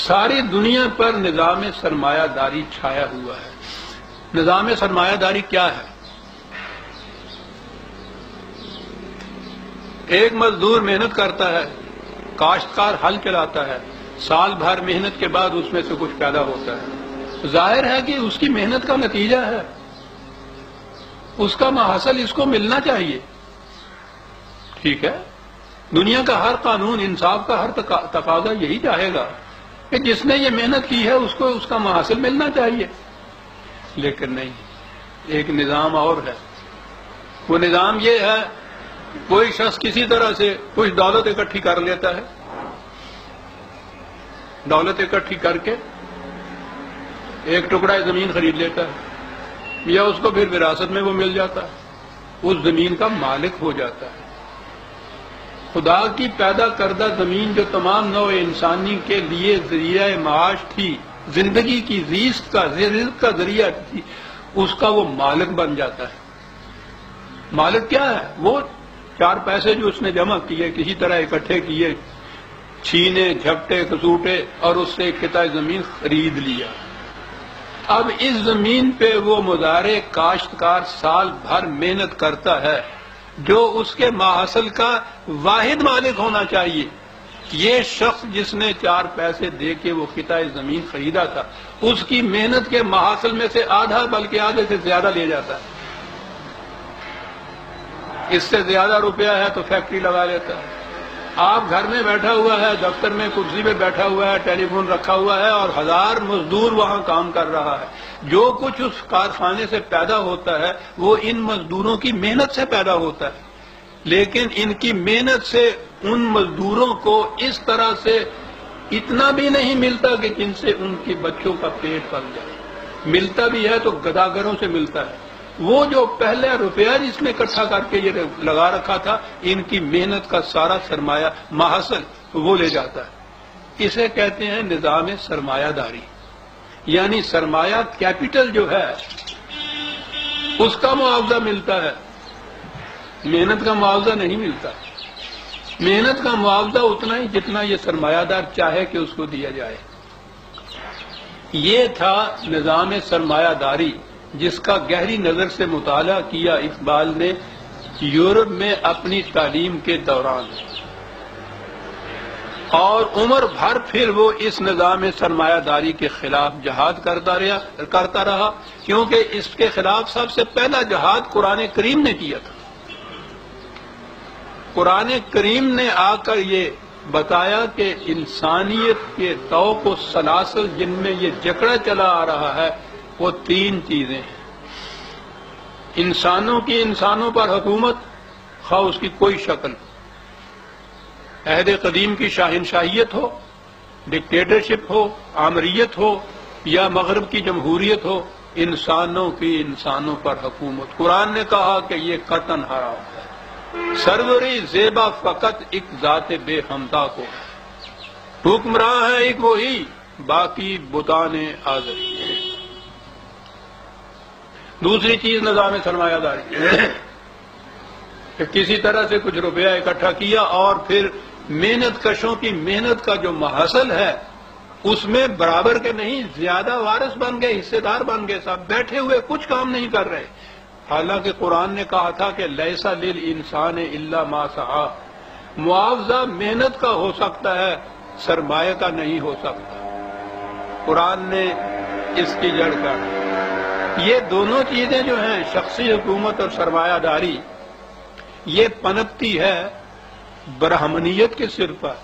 ساری دنیا پر نظام سرمایہ داری چھایا ہوا ہے۔ نظام سرمایہ داری کیا ہے؟ ایک مزدور محنت کرتا ہے، کاشتکار ہل چلاتا ہے، سال بھر محنت کے بعد اس میں سے کچھ پیدا ہوتا ہے، ظاہر ہے کہ اس کی محنت کا نتیجہ ہے، اس کا محصل اس کو ملنا چاہیے۔ ٹھیک ہے، دنیا کا ہر قانون، انصاف کا ہر تقاضا یہی چاہے گا کہ جس نے یہ محنت کی ہے اس کو اس کا محصل ملنا چاہیے، لیکن نہیں، ایک نظام اور ہے۔ وہ نظام یہ ہے، کوئی شخص کسی طرح سے کچھ دولت اکٹھی کر لیتا ہے، دولت اکٹھی کر کے ایک ٹکڑا زمین خرید لیتا ہے، یا اس کو پھر وراثت میں وہ مل جاتا ہے، اس زمین کا مالک ہو جاتا ہے۔ خدا کی پیدا کردہ زمین جو تمام نوع انسانی کے لیے ذریعہ معاش تھی، زندگی کی رزق کا ذریعہ تھی، اس کا وہ مالک بن جاتا ہے۔ مالک کیا ہے؟ وہ چار پیسے جو اس نے جمع کیے، کسی طرح اکٹھے کیے، چھینے، جھپٹے، کسوٹے، اور اس سے ایک قطعہ زمین خرید لیا۔ اب اس زمین پہ وہ مزارع کاشتکار سال بھر محنت کرتا ہے، جو اس کے محصل کا واحد مالک ہونا چاہیے۔ یہ شخص جس نے چار پیسے دے کے وہ قطعہ زمین خریدا تھا، اس کی محنت کے محصل میں سے آدھا بلکہ آدھے سے زیادہ لے جاتا ہے۔ اس سے زیادہ روپیہ ہے تو فیکٹری لگا لیتا ہے۔ آپ گھر میں بیٹھا ہوا ہے، دفتر میں کرسی پہ بیٹھا ہوا ہے، ٹیلی فون رکھا ہوا ہے، اور 1000 مزدور وہاں کام کر رہا ہے۔ جو کچھ اس کارخانے سے پیدا ہوتا ہے وہ ان مزدوروں کی محنت سے پیدا ہوتا ہے، لیکن ان کی محنت سے ان مزدوروں کو اس طرح سے اتنا بھی نہیں ملتا کہ جن سے ان کے بچوں کا پیٹ پل جائے۔ ملتا بھی ہے تو گداگروں سے ملتا ہے۔ وہ جو پہلے روپیہ جس نے اکٹھا کر کے یہ لگا رکھا تھا، ان کی محنت کا سارا سرمایہ محصل وہ لے جاتا ہے۔ اسے کہتے ہیں نظام سرمایہ داری، یعنی سرمایہ کیپٹل جو ہے اس کا معاوضہ ملتا ہے، محنت کا معاوضہ نہیں ملتا۔ محنت کا معاوضہ اتنا ہی جتنا یہ سرمایہ دار چاہے کہ اس کو دیا جائے۔ یہ تھا نظام سرمایہ داری، جس کا گہری نظر سے مطالعہ کیا اقبال نے یورپ میں اپنی تعلیم کے دوران، اور عمر بھر پھر وہ اس نظام سرمایہ داری کے خلاف جہاد کرتا رہا، کیونکہ اس کے خلاف سب سے پہلا جہاد قرآن کریم نے کیا تھا۔ قرآن کریم نے آ کر یہ بتایا کہ انسانیت کے طوق و سلاسل جن میں یہ جکڑا چلا آ رہا ہے وہ 3 چیزیں ہیں۔ انسانوں کی انسانوں پر حکومت، خواہ اس کی کوئی شکل، عہد قدیم کی شاہنشاہیت ہو، ڈکٹیٹرشپ ہو، آمریت ہو، یا مغرب کی جمہوریت ہو، انسانوں کی انسانوں پر حکومت۔ قرآن نے کہا کہ یہ قطعاً حرام ہے۔ سروری زیبا فقط ایک ذات بے ہمتا کو، حکمراں ہے ایک وہی، باقی بتان آزری۔ دوسری چیز نظام سرمایہ داری کہ کسی طرح سے کچھ روپیہ اکٹھا کیا، اور پھر محنت کشوں کی محنت کا جو محصل ہے اس میں برابر کے نہیں، زیادہ وارث بن گئے، حصے دار بن گئے، سب بیٹھے ہوئے کچھ کام نہیں کر رہے۔ حالانکہ قرآن نے کہا تھا کہ لیسا للانسان الا ما سعی، معاوضہ محنت کا ہو سکتا ہے، سرمایہ کا نہیں ہو سکتا۔ قرآن نے اس کی جڑ کاٹی۔ یہ دونوں چیزیں جو ہیں، شخصی حکومت اور سرمایہ داری، یہ پنپتی ہے برہمنیت کے سر پر،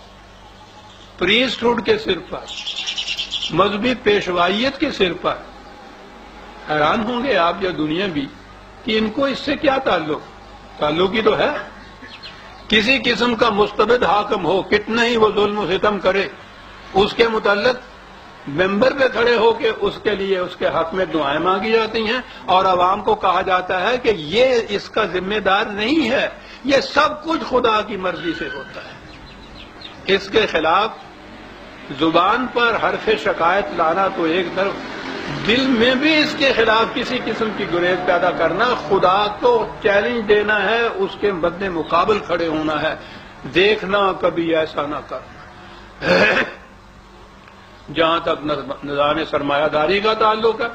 پریسٹ ہوڈ کے سر پر، مذہبی پیشوائیت کے سر پر۔ حیران ہوں گے آپ یا دنیا بھی کہ ان کو اس سے کیا تعلق ہی تو ہے۔ کسی قسم کا مستبد حاکم ہو، کتنا ہی وہ ظلم و ستم کرے، اس کے متعلق ممبر پہ کھڑے ہو کے اس کے لیے اس کے حق میں دعائیں مانگی جاتی ہیں، اور عوام کو کہا جاتا ہے کہ یہ اس کا ذمہ دار نہیں ہے، یہ سب کچھ خدا کی مرضی سے ہوتا ہے۔ اس کے خلاف زبان پر حرف شکایت لانا تو ایک طرف، دل میں بھی اس کے خلاف کسی قسم کی گریز پیدا کرنا، خدا کو چیلنج دینا ہے، اس کے مد مقابل کھڑے ہونا ہے، دیکھنا کبھی ایسا نہ کرنا۔ جہاں تک نظام سرمایہ داری کا تعلق ہے،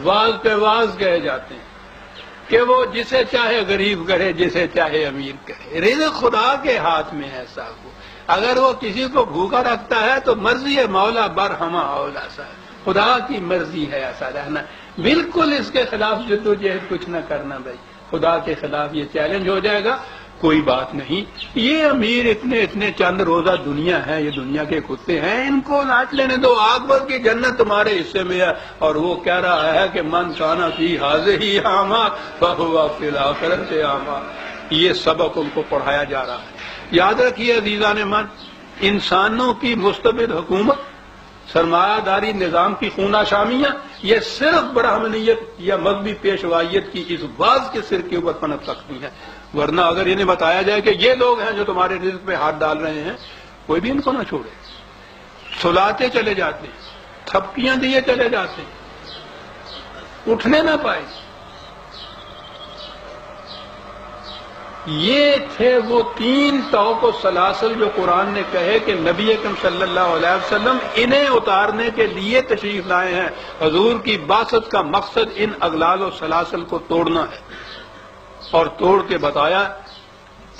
واز پہ واز کہے جاتے ہیں کہ وہ جسے چاہے غریب کرے، جسے چاہے امیر کرے، رزق خدا کے ہاتھ میں ہے صاحب۔ اگر وہ کسی کو بھوکا رکھتا ہے تو مرضی ہے مولا برہما اولا صاحب، خدا کی مرضی ہے ایسا رہنا۔ بالکل اس کے خلاف جدوجہد کچھ نہ کرنا بھائی، خدا کے خلاف یہ چیلنج ہو جائے گا، کوئی بات نہیں۔ یہ امیر اتنے چند روزہ دنیا ہے، یہ دنیا کے کتے ہیں، ان کو ناچ لینے دو، آخرت کی جنت تمہارے حصے میں ہے۔ اور وہ کہہ رہا ہے کہ من کانا فی ہذہ اعمی فہو فی الآخرۃ اعمی۔ یہ سبق ان کو پڑھایا جا رہا ہے۔ یاد رکھیے عزیزان من، انسانوں کی مستبد حکومت، سرمایہ داری نظام کی خونہ شامیاں، یہ صرف برہمنیت یا مذہبی پیشوائیت کی اس باز کے سر کے اوپر پنپ سکتی ہیں، ورنہ اگر انہیں بتایا جائے کہ یہ لوگ ہیں جو تمہارے رزق پہ ہاتھ ڈال رہے ہیں، کوئی بھی ان کو نہ چھوڑے، سلاتے چلے جاتے ہیں، تھپکیاں دیے چلے جاتے ہیں، اٹھنے نہ پائے۔ یہ تھے وہ 3 طوق و سلاسل جو قرآن نے کہے کہ نبی اکرم صلی اللہ علیہ وسلم انہیں اتارنے کے لیے تشریف لائے ہیں۔ حضور کی بعثت کا مقصد ان اغلال و سلاسل کو توڑنا ہے، اور توڑ کے بتایا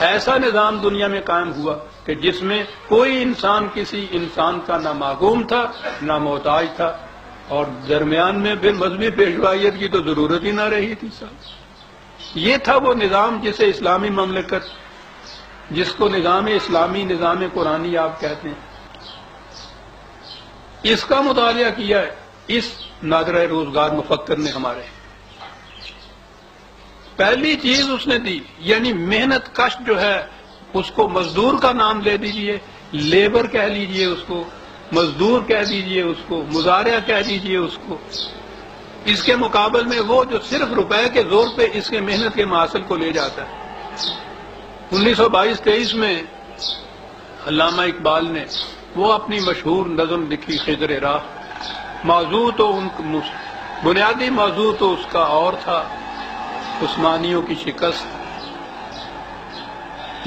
ایسا نظام دنیا میں قائم ہوا کہ جس میں کوئی انسان کسی انسان کا نہ محکوم تھا نہ محتاج تھا، اور درمیان میں پھر مذہبی پیشوائیت کی تو ضرورت ہی نہ رہی تھی صاحب۔ یہ تھا وہ نظام جسے اسلامی مملکت، جس کو نظام اسلامی، نظام قرآنی آپ کہتے ہیں۔ اس کا مطالعہ کیا ہے اس نادرہ روزگار مفکر نے ہمارے۔ پہلی چیز اس نے دی، یعنی محنت کش جو ہے اس کو مزدور کا نام دے دیجئے، لیبر کہہ لیجئے اس کو، مزدور کہہ دیجئے اس کو، مزارع کہہ دیجئے اس کو۔ اس کے مقابل میں وہ جو صرف روپے کے زور پہ اس کے محنت کے محاصل کو لے جاتا ہے۔ 1922-23 میں علامہ اقبال نے وہ اپنی مشہور نظم لکھی خضر راہ، موضوع تو بنیادی موضوع تو اس کا اور تھا، عثمانیوں کی شکست،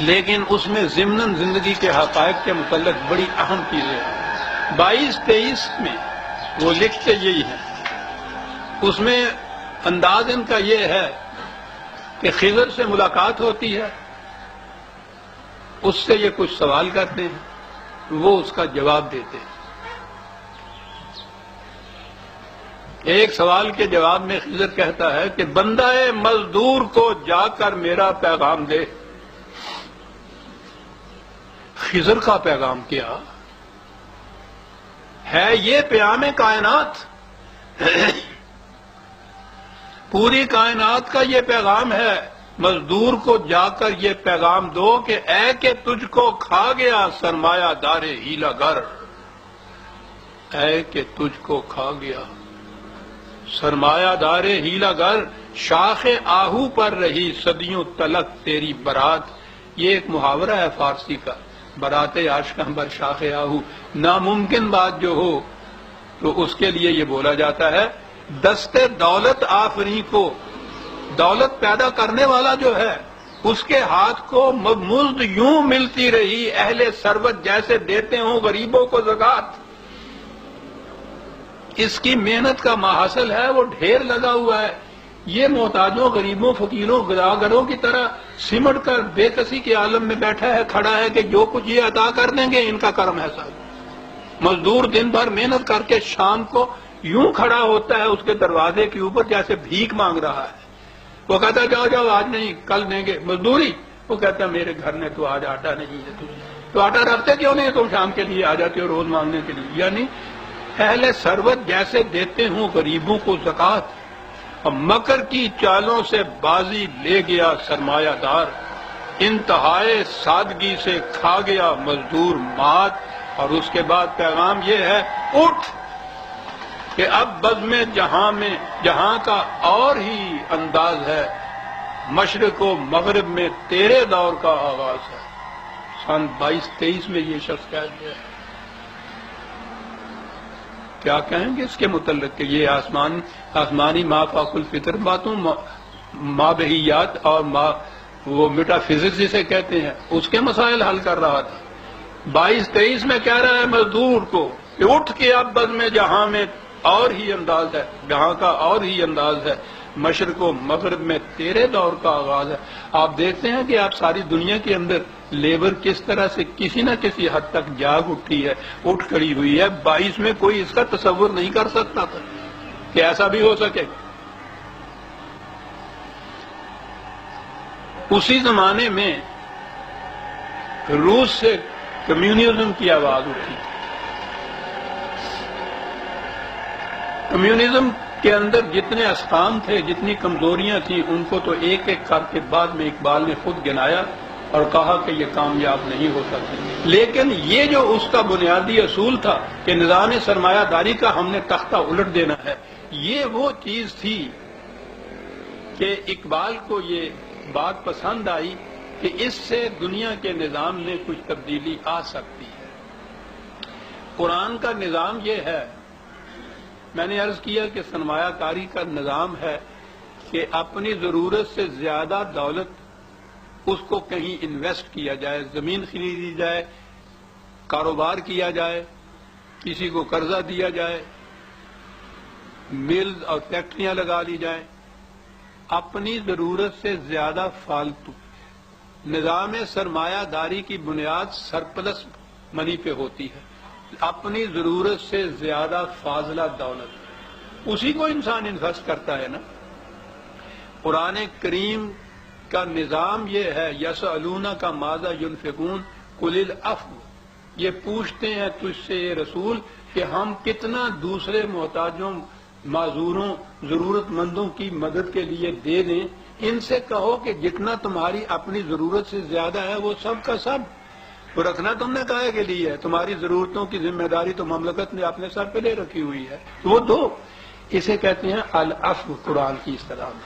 لیکن اس میں ضمناً زندگی کے حقائق کے متعلق بڑی اہم چیزیں ہیں۔ 22-23 میں وہ لکھتے یہی ہیں، اس میں انداز ان کا یہ ہے کہ خضر سے ملاقات ہوتی ہے، اس سے یہ کچھ سوال کرتے ہیں، وہ اس کا جواب دیتے ہیں۔ ایک سوال کے جواب میں خضر کہتا ہے کہ بندہ مزدور کو جا کر میرا پیغام دے۔ خضر کا پیغام کیا ہے؟ یہ پیام کائنات، پوری کائنات کا یہ پیغام ہے، مزدور کو جا کر یہ پیغام دو کہ اے کہ تجھ کو کھا گیا سرمایہ دار ہیلا گر، اے کہ تجھ کو کھا گیا سرمایہ دار ہیلا گر، شاخ آہو پر رہی صدیوں تلک تیری برات۔ یہ ایک محاورہ ہے فارسی کا، برات عاشقاں بر شاخ آہو۔ ناممکن بات جو ہو تو اس کے لیے یہ بولا جاتا ہے، دست دولت آفری کو، دولت پیدا کرنے والا جو ہے اس کے ہاتھ کو مزد یوں ملتی رہی، اہل ثروت جیسے دیتے ہوں غریبوں کو زکات۔ اس کی محنت کا محاصل ہے، وہ ڈھیر لگا ہوا ہے، یہ محتاجوں، غریبوں، فقیروں، گداگروں کی طرح سمٹ کر بے کسی کے عالم میں بیٹھا ہے، کھڑا ہے کہ جو کچھ یہ عطا کر دیں گے ان کا کرم ہے صاحب۔ مزدور دن بھر محنت کر کے شام کو یوں کھڑا ہوتا ہے اس کے دروازے کے اوپر جیسے بھیک مانگ رہا ہے۔ وہ کہتا ہے جاؤ جاؤ آج نہیں کل دیں گے مزدوری۔ وہ کہتا ہے میرے گھر میں تو آج آٹا نہیں ہے، تو آٹا رکھتے کیوں نہیں؟ تم شام کے لیے آ جاتے ہو روز مانگنے کے لیے۔ یعنی اہل ثروت جیسے دیتے ہوں غریبوں کو زکات، اور مکر کی چالوں سے بازی لے گیا سرمایہ دار، انتہائے سادگی سے کھا گیا مزدور مات۔ اور اس کے بعد پیغام یہ ہے، اٹھ کہ اب بزم جہاں کا اور ہی انداز ہے، مشرق و مغرب میں تیرے دور کا آغاز ہے۔ سن 22-23 میں یہ شخص کہہ گیا ہے۔ کیا کہیں گے اس کے متعلق کہ یہ آسمانی ما فوق الفطر باتوں، مابہیات اور وہ میٹا فزکس جسے کہتے ہیں، اس کے مسائل حل کر رہا تھا۔ 22-23 میں کہہ رہا ہے مزدور کو کہ اٹھ کے اب بزم جہاں میں اور ہی انداز ہے، جہاں کا اور ہی انداز ہے، مشرق و مغرب میں تیرے دور کا آغاز ہے۔ آپ دیکھتے ہیں کہ آپ ساری دنیا کے اندر لیبر کس طرح سے کسی نہ کسی حد تک جاگ اٹھی ہے، اٹھ کھڑی ہوئی ہے۔ 22 میں کوئی اس کا تصور نہیں کر سکتا تھا کہ ایسا بھی ہو سکے۔ اسی زمانے میں روس سے کمیونزم کی آواز اٹھی۔ کمیونزم کے اندر جتنے اسقام تھے، جتنی کمزوریاں تھیں، ان کو تو ایک ایک کر کے بعد میں اقبال نے خود گنایا اور کہا کہ یہ کامیاب نہیں ہو سکتی۔ لیکن یہ جو اس کا بنیادی اصول تھا کہ نظام سرمایہ داری کا ہم نے تختہ الٹ دینا ہے، یہ وہ چیز تھی کہ اقبال کو یہ بات پسند آئی کہ اس سے دنیا کے نظام میں کچھ تبدیلی آ سکتی ہے۔ قرآن کا نظام یہ ہے، میں نے عرض کیا کہ سرمایہ کاری کا نظام ہے کہ اپنی ضرورت سے زیادہ دولت اس کو کہیں انویسٹ کیا جائے، زمین خریدی جائے، کاروبار کیا جائے، کسی کو قرضہ دیا جائے، ملز اور فیکٹریاں لگا لی جائیں، اپنی ضرورت سے زیادہ فالتو۔ نظام سرمایہ داری کی بنیاد سرپلس منی پہ ہوتی ہے، اپنی ضرورت سے زیادہ فاضلہ دولت، اسی کو انسان انویسٹ کرتا ہے نا۔ قرآن کریم کا نظام یہ ہے، یسألونک ماذا ينفقون قل العفو، یہ پوچھتے ہیں تجھ سے یہ رسول کہ ہم کتنا دوسرے محتاجوں، معذوروں، ضرورت مندوں کی مدد کے لیے دے دیں۔ ان سے کہو کہ جتنا تمہاری اپنی ضرورت سے زیادہ ہے وہ سب کا سب وہ رکھنا تم نے کہے کے لیے ہے، تمہاری ضرورتوں کی ذمہ داری تو مملکت نے اپنے سر پہ لے رکھی ہوئی ہے، وہ دو۔ اسے کہتے ہیں العفو قرآن کی اصطلاح میں۔